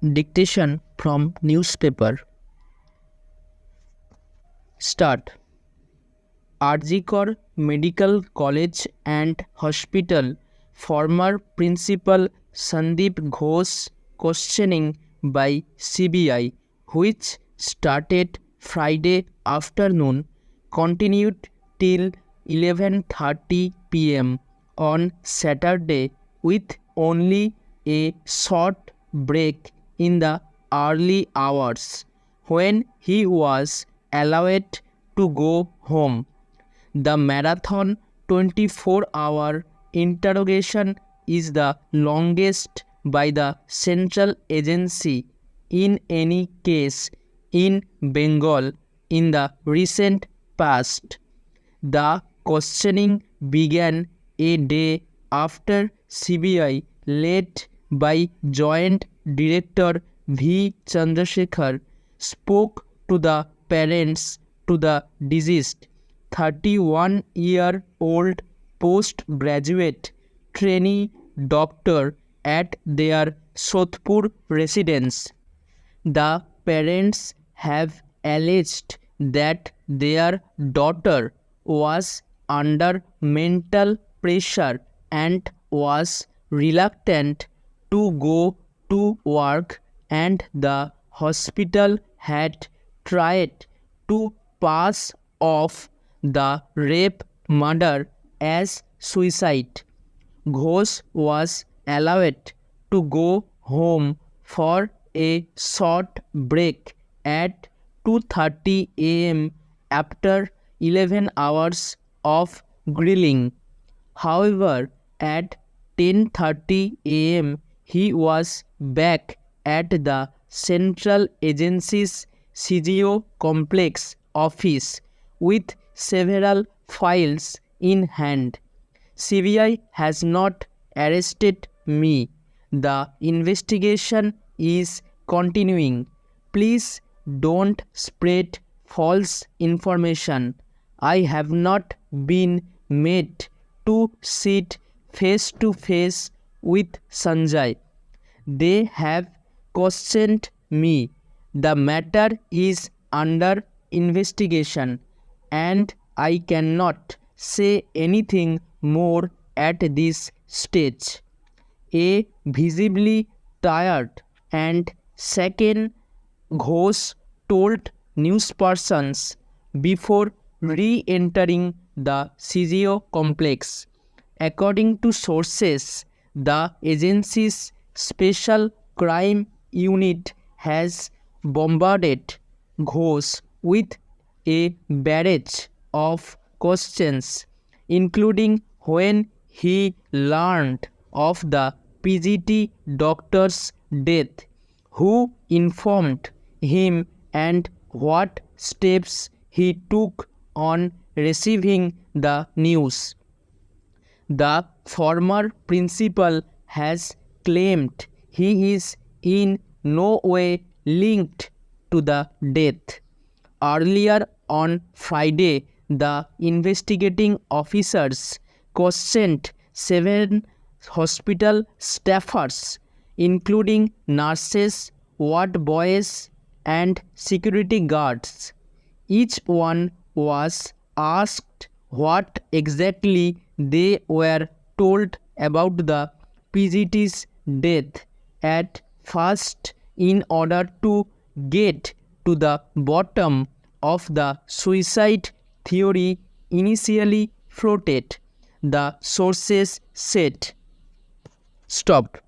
Dictation from newspaper. Start. RG Medical College and Hospital former principal Sandeep Ghosh questioning by CBI, which started Friday afternoon, continued till 11:30 p.m. on Saturday with only a short break in the early hours when he was allowed to go home. The marathon 24-hour interrogation is the longest by the central agency in any case in Bengal in the recent past. The questioning began a day after CBI, led by Joint Director V. Chandrasekhar, spoke to the parents to the deceased 31-year-old postgraduate trainee doctor at their Sodhpur residence. The parents have alleged that their daughter was under mental pressure and was reluctant to go to work, and the hospital had tried to pass off the rape murder as suicide. Ghosh was allowed to go home for a short break at 2:30 a.m. after 11 hours of grilling. However, at 10:30 a.m. he was back at the Central Agency's CGO complex office with several files in hand. CBI has not arrested me. The investigation is continuing. Please don't spread false information. I have not been made to sit face to face with Sanjay. They have questioned me. The matter is under investigation, and I cannot say anything more at this stage. A visibly tired and shaken Ghosh told newspersons before re-entering the CGO complex. According to sources, the agency's Special Crime Unit has bombarded Ghosh with a barrage of questions, including when he learned of the PGT doctor's death, who informed him, and what steps he took on receiving the news. The former principal has claimed he is in no way linked to the death. Earlier on Friday, the investigating officers questioned 7 hospital staffers, including nurses, ward boys, and security guards. Each one was asked what exactly they were told about the PGT's death at first in order to get to the bottom of the suicide theory initially floated, the sources said. Stop.